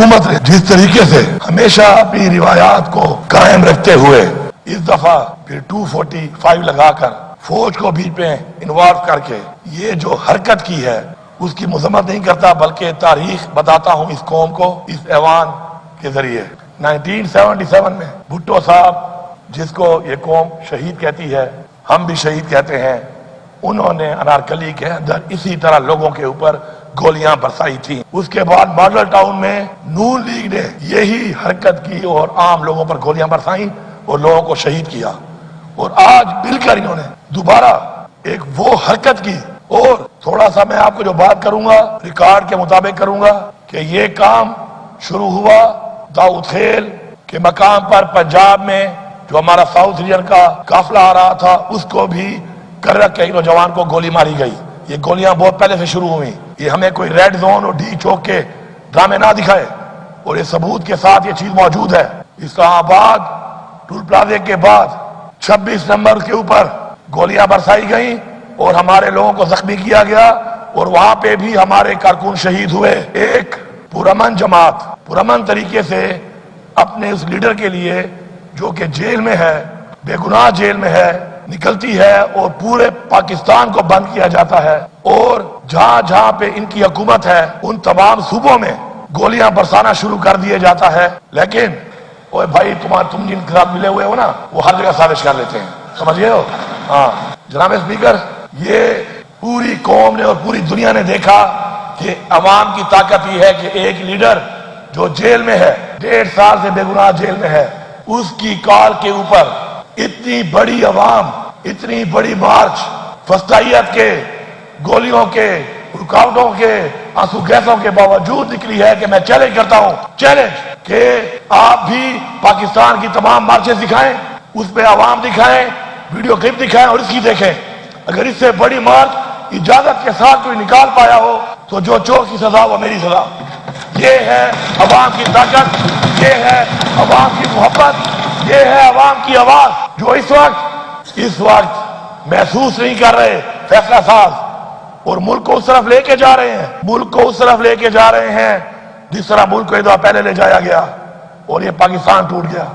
حکومت نے جس طریقے سے ہمیشہ اپنی روایات کو قائم رکھتے ہوئے اس دفعہ پھر 245 لگا کر فوج کو بیچ میں انوالو کر کے یہ جو حرکت کی ہے اس کی مذمت نہیں کرتا، بلکہ تاریخ بتاتا ہوں اس قوم کو اس ایوان کے ذریعے۔ 1977 میں بھٹو صاحب، جس کو یہ قوم شہید کہتی ہے، ہم بھی شہید کہتے ہیں، انہوں نے انارکلی کے اندر اسی طرح لوگوں کے اوپر گولیاں برسائی تھی۔ اس کے بعد ماڈل ٹاؤن میں نون لیگ نے یہی حرکت کی اور عام لوگوں پر گولیاں برسائیں اور لوگوں کو شہید کیا، اور آج مل کر انہوں نے دوبارہ ایک وہ حرکت کی۔ اور تھوڑا سا میں آپ کو جو بات کروں گا ریکارڈ کے مطابق کروں گا کہ یہ کام شروع ہوا داؤد خیل کے مقام پر پنجاب میں، جو ہمارا ساؤتھ ریجن کا قافلہ آ رہا تھا، اس کو بھی کر رکھ کے نوجوان کو گولی ماری گئی۔ یہ گولیاں بہت پہلے سے شروع ہوئی، یہ ہمیں کوئی ریڈ زون اور ڈی چوک کے ڈرامے نہ دکھائے، اور یہ ثبوت کے ساتھ یہ چیز موجود ہے۔ اسلام آباد ٹول پلازے کے بعد 26 نمبر کے اوپر گولیاں برسائی گئیں اور ہمارے لوگوں کو زخمی کیا گیا، اور وہاں پہ بھی ہمارے کارکن شہید ہوئے۔ ایک پرامن جماعت پرامن طریقے سے اپنے اس لیڈر کے لیے جو کہ جیل میں ہے، بے گناہ جیل میں ہے، نکلتی ہے اور پورے پاکستان کو بند کیا جاتا ہے، اور جہاں جہاں پہ ان کی حکومت ہے ان تمام صوبوں میں گولیاں برسانا شروع کر دیا جاتا ہے۔ لیکن اوے بھائی، تم جن کے ساتھ ملے ہوئے ہو نا، وہ ہر جگہ سازش کر لیتے ہیں، سمجھئے ہو؟ ہاں جناب اسپیکر، یہ پوری قوم نے اور پوری دنیا نے دیکھا کہ عوام کی طاقت یہ ہے کہ ایک لیڈر جو جیل میں ہے، 1.5 سال سے بے گناہ جیل میں ہے، اس کی کال کے اوپر اتنی بڑی عوام، اتنی بڑی مارچ، فسطائیت کے، گولیوں کے، رکاوٹوں کے، آنسو گیسوں کے باوجود نکلی ہے کہ میں چیلنج کرتا ہوں، چیلنج کہ آپ بھی پاکستان کی تمام مارچیں دکھائیں، اس پہ عوام دکھائیں، ویڈیو کلپ دکھائیں اور اس کی دیکھیں۔ اگر اس سے بڑی مارچ اجازت کے ساتھ کوئی نکال پایا ہو تو جو چور کی سزا وہ میری سزا۔ یہ ہے عوام کی طاقت، یہ ہے عوام کی محبت، یہ ہے عوام کی آواز، جو اس وقت محسوس نہیں کر رہے فیصلہ ساز، اور ملک کو اس طرف لے کے جا رہے ہیں، ملک کو اس طرف لے کے جا رہے ہیں جس طرح ملک کو ایک دفعہ پہلے لے جایا گیا اور یہ پاکستان ٹوٹ گیا۔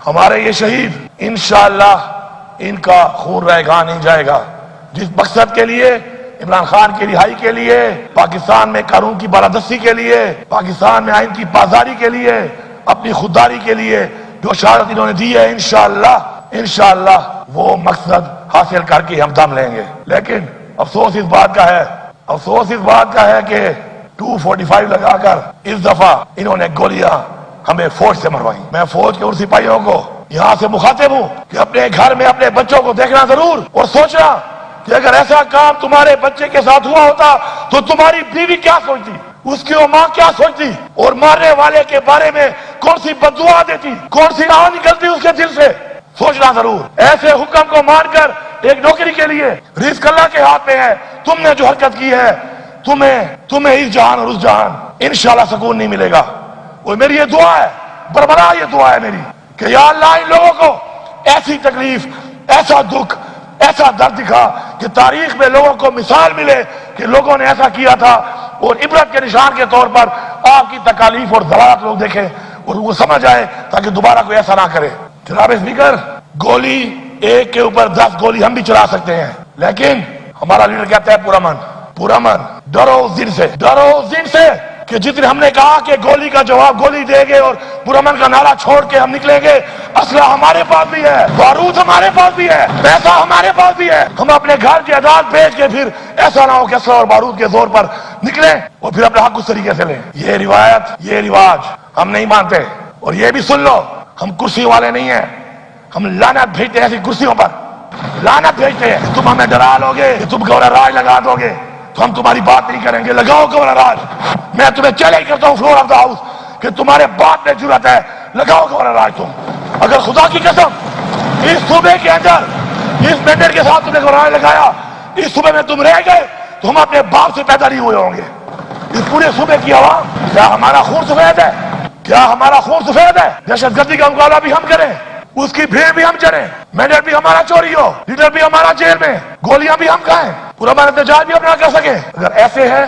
ہمارے یہ شہید انشاءاللہ ان کا خون رائے گاہ نہیں جائے گا۔ جس مقصد کے لیے، عمران خان کی رہائی کے لیے، پاکستان میں قانون کی بالادستی کے لیے، پاکستان میں آئین کی پاسداری کے لیے، اپنی خودداری کے لیے جو شہادت انہوں نے دی ہے، انشاءاللہ وہ مقصد حاصل کر کے ہم دم لیں گے۔ لیکن افسوس اس بات کا ہے کہ 245 لگا کر اس دفعہ انہوں نے گولیاں ہمیں فوج سے مروائی۔ میں فوج کے ان سپاہیوں کو یہاں سے مخاطب ہوں کہ اپنے گھر میں اپنے بچوں کو دیکھنا ضرور، اور سوچنا کہ اگر ایسا کام تمہارے بچے کے ساتھ ہوا ہوتا تو تمہاری بیوی کیا سوچتی، اس کی ماں کیا سوچتی، اور مارنے والے کے بارے میں کون سی بددعا دیتی، کون سی آہ نکلتی اس کے دل سے۔ سوچنا ضرور۔ ایسے حکم کو مان کر ایک نوکری کے لیے رزق اللہ کے ہاتھ میں ہے، تم نے جو حرکت کی ہے تمہیں اس جہان اور اس جہان انشاءاللہ سکون نہیں ملے گا۔ وہ میری یہ دعا ہے، بربرا یہ دعا ہے میری کہ یا اللہ ان لوگوں کو ایسی تکلیف، ایسا دکھ، ایسا درد دکھا کہ تاریخ میں لوگوں کو مثال ملے کہ لوگوں نے ایسا کیا تھا، اور عبرت کے نشان کے طور پر آپ کی تکالیف اور ضرورت لوگ دیکھیں اور وہ سمجھ آئے تاکہ دوبارہ کوئی ایسا نہ کرے۔ جناب اسپیکر، گولی ایک کے اوپر 10 گولی ہم بھی چلا سکتے ہیں، لیکن ہمارا لیڈر کہتا ہے پرامن، ڈرو اس دن سے کہ جتنے ہم نے کہا کہ گولی کا جواب گولی دے گے اور پرامن کا نعرہ چھوڑ کے ہم نکلیں گے، اسلحہ ہمارے پاس بھی ہے، بارود ہمارے پاس بھی ہے، پیسہ ہمارے پاس بھی ہے۔ ہم اپنے گھر کی عدالت بیچ کے پھر ایسا نہ ہو کہ اسلحہ اور بارود کے زور پر نکلیں اور پھر اپنا حق اس طریقے سے لیں۔ یہ روایت، یہ رواج ہم نہیں مانتے، اور یہ بھی سن لو، ہم کرسی والے نہیں ہیں، ہم لعنت بھیجتے ہیں ایسی کرسیوں پر، لعنت بھیجتے ہیں کہ تم ہمیں ڈرا لو گے، کہ تم گورنر راج لگا دو گے تو ہم تمہاری بات نہیں کریں گے۔ لگاؤ گورنر راج، میں تمہیں چیلنج کرتا ہوں فلور آف دا ہاؤس کہ تمہارے باپ میں جرأت ہے، لگاؤ گورنر راج تم۔ اگر خدا کی قسم اس صوبے کے اندر اس مینڈیٹ کے ساتھ تم نے گورنر راج لگایا، اس صوبے میں تم رہ گئے تو ہم اپنے باپ سے پیدا نہیں ہوئے ہوں گے۔ اس پورے صوبے کی عوام، کیا ہمارا خون سفید ہے؟ کیا ہمارا خون سفید ہے؟ دہشت گردی کا مقابلہ بھی ہم کریں، اس کی بھیڑ بھی ہم چڑھیں، مینڈیٹ بھی ہمارا چوری ہو، لیڈر بھی ہمارا جیل میں، گولیاں بھی ہم کھائیں، پورا احتجاج بھی ہم نہ کر سکیں؟ اگر ایسے ہے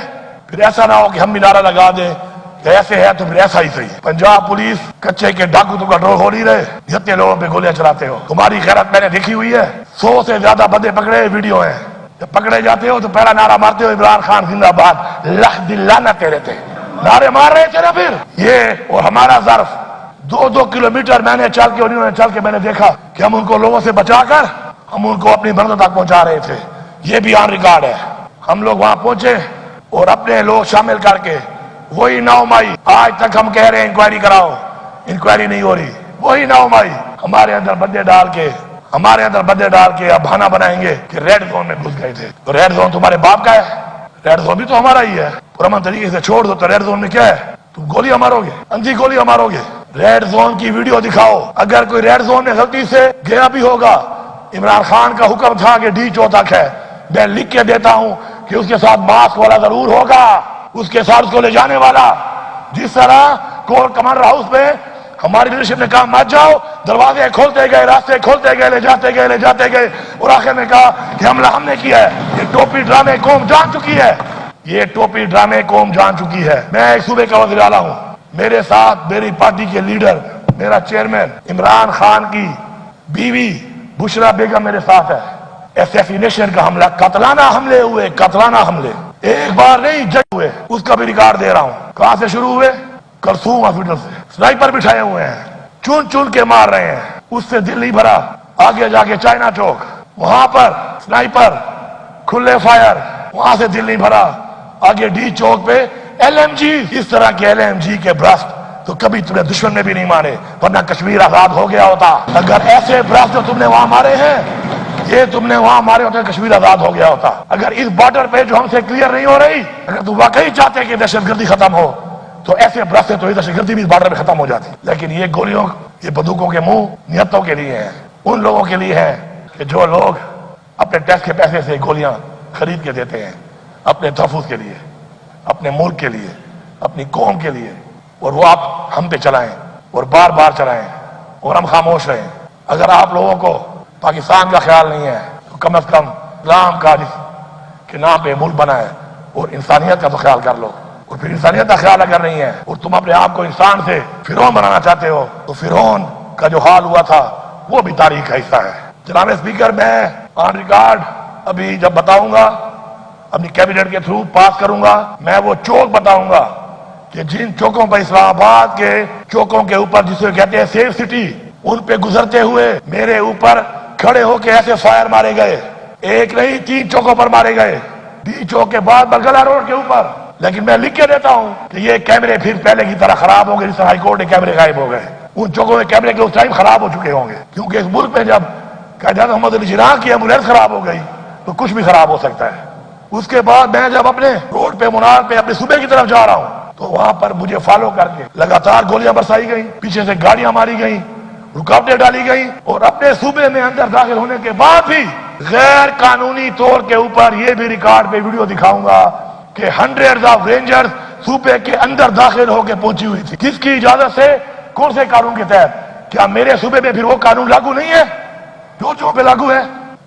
پھر ایسا نہ ہو کہ ہم بھی نعرہ لگا دیں کہ ایسے ہے تو پھر ایسا ہی صحیح ہے۔ پنجاب پولیس کچے کے ڈاکو تو کنٹرول ہو نہیں رہے، جتنے لوگوں پہ گولیاں چلاتے ہو۔ تمہاری غیرت میں نے دیکھی ہوئی ہے، 100 سے زیادہ بندے پکڑے ویڈیو ہیں، جب پکڑے جاتے ہو تو پہلا نعرہ مارتے ہو عمران خان زندہ باد، لخ دلانا تیرے تھے، نعرے مار رہے تھے نا پھر یہ۔ اور ہمارا ظرف 2 کلومیٹر میں نے چل کے، انہوں نے چل کے، میں نے دیکھا کہ ہم ان کو لوگوں سے بچا کر ہم ان کو اپنی بندوں تک پہنچا رہے تھے، یہ بھی آن ریکارڈ ہے۔ ہم لوگ وہاں پہنچے اور اپنے لوگ شامل کر کے وہی 9 مئی، آج تک ہم کہہ رہے ہیں انکوائری کراؤ، انکوائری نہیں ہو رہی، وہی 9 مئی ہمارے اندر بندے ڈال کے اب بہانہ بنائیں گے کہ ریڈ زون میں گھس گئے تھے۔ تو ریڈ زون تمہارے باپ کا ہے، ریڈ زون بھی تو ہمارا ہی ہے، پرامن طریقے سے چھوڑ دو تو ریڈ زون میں کیا ہے؟ تم گولیاں مارو گے، اندھی گولیاں مارو گے۔ ریڈ زون کی ویڈیو دکھاؤ، اگر کوئی ریڈ زون میں غلطی سے گیا بھی ہوگا، عمران خان کا حکم تھا کہ D4 تک ہے، میں لکھ کے دیتا ہوں کہ اس کے ساتھ ماسک والا ضرور ہوگا، اس کے ساتھ اس کو لے جانے والا۔ جس طرح کور کمانڈر ہاؤس میں ہماری لیڈرشپ نے کہا مت جاؤ، دروازے کھولتے گئے، راستے کھولتے گئے، لے جاتے گئے اور آخر میں کہا کہ حملہ ہم نے کیا ہے۔ یہ ٹوپی ڈرامے قوم جان چکی ہے، یہ ٹوپی ڈرامے قوم جان چکی ہے۔ میں ایک صوبے کا وزیر اعلیٰ ہوں، میرے ساتھ میری پارٹی کے لیڈر، میرا چیئرمین عمران خان کی بیوی بشرا بیگم میرے ساتھ ہے۔ ایسیسینیشن کا حملہ، قتلانہ حملے ہوئے، قتلانہ حملے، ایک بار نہیں جج ہوئے، اس کا بھی ریکارڈ دے رہا ہوں۔ کہاں سے شروع ہوئے؟ کرسوم ہاسپٹل سے، سنائپر بٹھائے ہوئے ہیں، چن کے مار رہے ہیں، اس سے دل نہیں بھرا۔ آگے جا کے چائنا چوک، وہاں پر سنائپر کھلے فائر، وہاں سے دل نہیں بھرا۔ آگے ڈی چوک پہ LMG، اس طرح کے LMG کے برسٹ تو کبھی تم نے دشمن میں بھی نہیں مارے، ورنہ کشمیر آزاد ہو گیا ہوتا۔ اگر ایسے برسٹ جو تم نے وہاں مارے ہیں، یہ تم نے وہاں مارے ہوتے، کشمیر آزاد ہو گیا ہوتا۔ اگر اس بارڈر پہ جو ہم سے کلیئر نہیں ہو رہی، اگر تم واقعی چاہتے کہ دہشت گردی ختم ہو تو ایسے برسٹ سے تو یہ دہشت گردی بھی اس بارڈر پہ ختم ہو جاتی۔ لیکن یہ گولیوں، یہ بندوقوں کے منہ نیتوں کے لیے ہیں، ان لوگوں کے لیے ہیں کہ جو لوگ اپنے ٹیکس کے پیسے سے گولیاں خرید کے دیتے ہیں اپنے تحفظ کے لیے، اپنے ملک کے لیے، اپنی قوم کے لیے، اور وہ آپ ہم پہ چلائیں اور بار بار چلائیں اور ہم خاموش رہیں۔ اگر آپ لوگوں کو پاکستان کا خیال نہیں ہے تو کم از کم اسلام کا جس کے نام پہ ملک بنا ہے اور انسانیت کا تو خیال کر لو۔ اور پھر انسانیت کا خیال اگر نہیں ہے اور تم اپنے آپ کو انسان سے فرعون بنانا چاہتے ہو تو فرعون کا جو حال ہوا تھا وہ بھی تاریخ کا حصہ ہے۔ جناب اسپیکر، میں آن ریکارڈ ابھی جب بتاؤں گا، اپنی کیبنٹ کے تھرو پاس کروں گا، میں وہ چوک بتاؤں گا کہ جن چوکوں پر اسلام آباد کے چوکوں کے اوپر جسے کہتے ہیں سیف سٹی، ان پہ گزرتے ہوئے میرے اوپر کھڑے ہو کے ایسے فائر مارے گئے، ایک نہیں 3 چوکوں پر مارے گئے، ڈی چوک کے بعد برگلا روڈ کے اوپر۔ لیکن میں لکھ کے دیتا ہوں کہ یہ کیمرے پھر پہلے کی طرح خراب ہوں گے، جس طرح ہائی کورٹ کے کیمرے غائب ہو گئے، ان چوکوں میں کیمرے کے اس ٹائم خراب ہو چکے ہوں گے، کیونکہ اس ملک میں جب قائد اعظم محمد علی جناح کی ایمبولینس خراب ہو گئی تو کچھ بھی خراب ہو سکتا ہے۔ اس کے بعد میں جب اپنے روڈ پہ منار پہ اپنے صوبے کی طرف جا رہا ہوں تو وہاں پر مجھے فالو کر کے لگاتار گولیاں برسائی گئیں، پیچھے سے گاڑیاں ماری گئیں، رکاوٹیں ڈالی گئیں، اور اپنے صوبے میں اندر داخل ہونے کے بعد بھی غیر قانونی طور کے اوپر یہ بھی ریکارڈ پہ ویڈیو دکھاؤں گا کہ ہنڈریڈز آف رینجرز صوبے کے اندر داخل ہو کے پہنچی ہوئی تھی۔ کس کی اجازت سے؟ کون سے قانون کے تحت؟ کیا میرے صوبے میں پھر وہ قانون لاگو نہیں ہے جو پہ لاگو ہے؟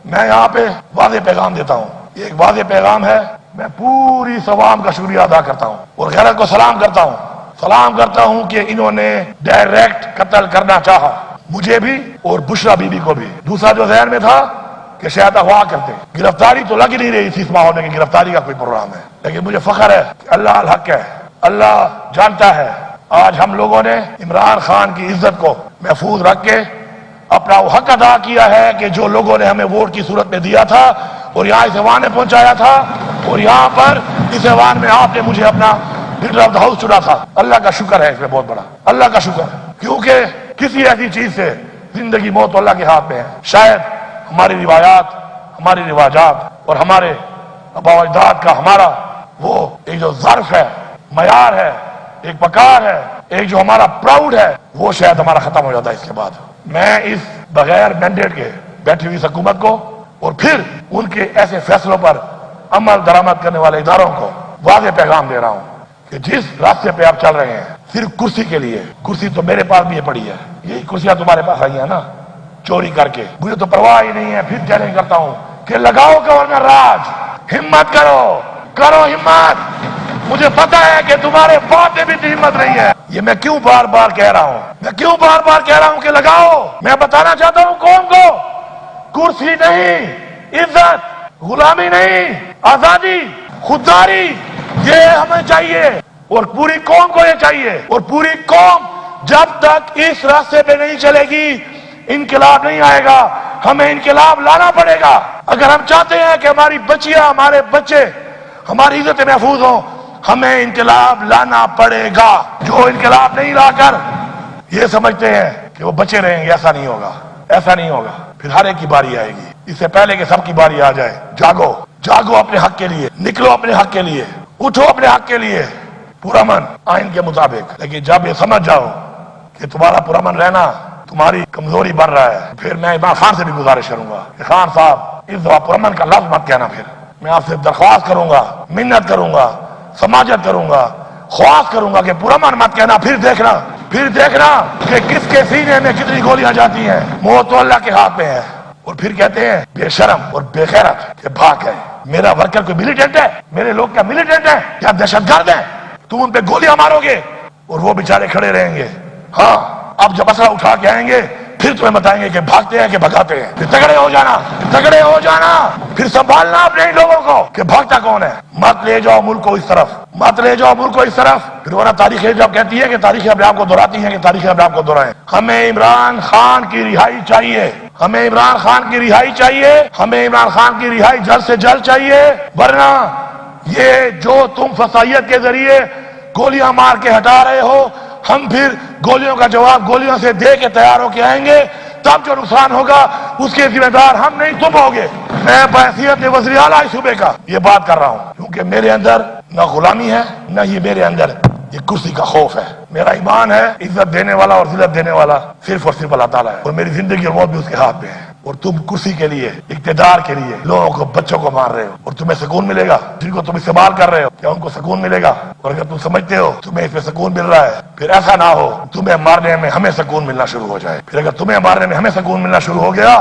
میں یہاں پہ واضح پیغام دیتا ہوں، یہ ایک واضح پیغام ہے، میں پوری عوام کا شکریہ ادا کرتا ہوں اور غیرت کو سلام کرتا ہوں کہ انہوں نے ڈائریکٹ قتل کرنا چاہا، مجھے بھی اور بشرا بی بی کو بھی۔ دوسرا جو ذہن میں تھا کہ شاید اغوا کرتے، گرفتاری تو لگ ہی نہیں رہی تھی اس ماحول میں کہ گرفتاری کا کوئی پروگرام ہے، لیکن مجھے فخر ہے کہ اللہ الحق ہے، اللہ جانتا ہے۔ آج ہم لوگوں نے عمران خان کی عزت کو محفوظ رکھ کے اپنا وہ حق ادا کیا ہے کہ جو لوگوں نے ہمیں ووٹ کی صورت میں دیا تھا اور یہاں اس ایوان میں پہنچایا تھا، اور یہاں پر اس ایوان میں آپ نے مجھے اپنا لیڈر آف دا ہاؤس چنا تھا۔ اللہ کا شکر ہے، اس میں بہت بڑا اللہ کا شکر ہے، کیونکہ کسی ایسی چیز سے زندگی موت تو اللہ کے ہاتھ میں ہے۔ شاید ہماری روایات، ہماری رواجات اور ہمارے آبا و اجداد کا ہمارا وہ ایک جو ظرف ہے، معیار ہے، ایک وقار ہے، ایک جو ہمارا پراؤڈ ہے، وہ شاید ہمارا ختم ہو جاتا ہے اس کے بعد۔ میں اس بغیر مینڈیٹ کے بیٹھی ہوئی حکومت کو اور پھر ان کے ایسے فیصلوں پر عمل درآمد کرنے والے اداروں کو واضح پیغام دے رہا ہوں کہ جس راستے پہ آپ چل رہے ہیں صرف کرسی کے لیے، کرسی تو میرے پاس بھی یہ پڑی ہے، یہی کرسیاں تمہارے پاس آئی ہیں نا چوری کر کے، مجھے تو پرواہ ہی نہیں ہے۔ پھر چیلنج کرتا ہوں کہ لگاؤ گورنر راج، ہمت کرو ہمت، مجھے پتا ہے کہ تمہارے باپ میں بھی اتنی ہمت نہیں ہے. یہ میں کیوں بار بار کہہ رہا ہوں, میں کیوں بار بار کہہ رہا ہوں کہ لگاؤ. میں بتانا چاہتا ہوں قوم کو, کرسی نہیں, عزت, غلامی نہیں, آزادی, خودداری, یہ ہمیں چاہیے اور پوری قوم کو یہ چاہیے. اور پوری قوم جب تک اس راستے پہ نہیں چلے گی انقلاب نہیں آئے گا. ہمیں انقلاب لانا پڑے گا. اگر ہم چاہتے ہیں کہ ہماری بچیاں, ہمارے بچے, ہماری عزتیں محفوظ ہوں, ہمیں انقلاب لانا پڑے گا. جو انقلاب نہیں لا کر یہ سمجھتے ہیں کہ وہ بچے رہیں گے, ایسا نہیں ہوگا, ایسا نہیں ہوگا. پھر ہر ایک کی باری آئے گی. اس سے پہلے کہ سب کی باری آ جائے, جاگو, جاگو اپنے حق کے لیے, نکلو اپنے حق کے لیے, اٹھو اپنے حق کے لیے پرامن آئین کے مطابق. لیکن جب یہ سمجھ جاؤ کہ تمہارا پرامن رہنا تمہاری کمزوری بن رہا ہے, پھر میں عمران خان سے بھی گزارش کروں گا کہ خان صاحب اس دفعہ پرامن کا لفظ مت کہنا. پھر میں آپ سے درخواست کروں گا, منت کروں گا, سماجت کروں گا, خواست کروں گا کہ پرامن مت کہنا. پھر دیکھنا کہ کس کے سینے میں کتنی گولیاں جاتی ہیں. موت تو اللہ کے ہاتھ میں ہے. اور پھر کہتے ہیں بے شرم اور بے غیرت کہ بھاگ گئے. میرا ورکر کوئی ملیٹنٹ ہے؟ میرے لوگ کیا ملیٹنٹ ہیں؟ کیا دہشت گرد ہیں؟ تم ان پہ گولیاں مارو گے اور وہ بیچارے کھڑے رہیں گے. ہاں, اب جب اسلحہ اٹھا کے آئیں گے پھر تمہیں بتائیں گے کہ بھاگتے ہیں کہ بھگاتے ہیں. پھر تگڑے ہو جانا, تگڑے ہو جانا. پھر سنبھالنا اپنے لوگوں کو کہ بھاگتا کون ہے. مت لے جاؤ ملک کو اس طرف, مت لے جاؤ ملک کو اس طرف. پھر ورنہ تاریخ جب کہتی ہے کہ تاریخ اپنے آپ کو دہراتی ہے کہ تاریخ اپنے آپ کو دہرائیں. ہمیں عمران خان کی رہائی چاہیے, ہمیں عمران خان کی رہائی چاہیے, ہمیں عمران خان کی رہائی جلد سے جلد چاہیے. ورنہ یہ جو تم فسائیت کے ذریعے گولیاں مار کے ہٹا رہے ہو, ہم پھر گولیوں کا جواب گولیوں سے دے کے تیار ہو کے آئیں گے. تب جو نقصان ہوگا اس کے ذمہ دار ہم نہیں, تم ہوگے. میں بحیثیت وزیر اعلیٰ اس صوبے کا یہ بات کر رہا ہوں کیونکہ میرے اندر نہ غلامی ہے, نہ یہ میرے اندر یہ کرسی کا خوف ہے. میرا ایمان ہے عزت دینے والا اور ذلت دینے والا صرف اور صرف اللہ تعالیٰ ہے, اور میری زندگی اور موت بھی اس کے ہاتھ میں ہے. اور تم کرسی کے لیے, اقتدار کے لیے لوگوں کو, بچوں کو مار رہے ہو, اور تمہیں سکون ملے گا. جن کو تم استعمال کر رہے ہو کیا ان کو سکون ملے گا؟ اور اگر تم سمجھتے ہو تمہیں اس پہ سکون مل رہا ہے, پھر ایسا نہ ہو تمہیں مارنے میں ہمیں سکون ملنا شروع ہو جائے. پھر اگر تمہیں مارنے میں ہمیں سکون ملنا شروع ہو گیا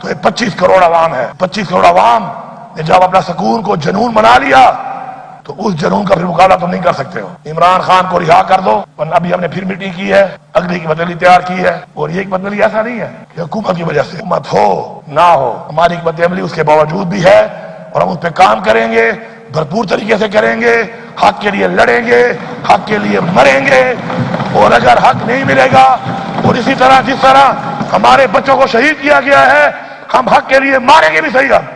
تو یہ 25 کروڑ عوام ہے, 25 کروڑ عوام نے جب اپنا سکون کو جنون بنا لیا تو اس جنون کا پھر مقابلہ تم نہیں کر سکتے ہو. عمران خان کو رہا کر دو, ورنہ ابھی ہم نے پھر میٹنگ کی ہے, اگلی کی بدلی تیار کی ہے. اور یہ حکمت عملی ایسا نہیں ہے کہ حکومت کی وجہ سے, حکومت ہو نہ ہو, ہماری حکمت عملی اس کے باوجود بھی ہے اور ہم اس پہ کام کریں گے, بھرپور طریقے سے کریں گے, حق کے لیے لڑیں گے, حق کے لیے مریں گے. اور اگر حق نہیں ملے گا اور اسی طرح جس طرح ہمارے بچوں کو شہید کیا گیا ہے, ہم حق کے لیے ماریں گے بھی صحیح.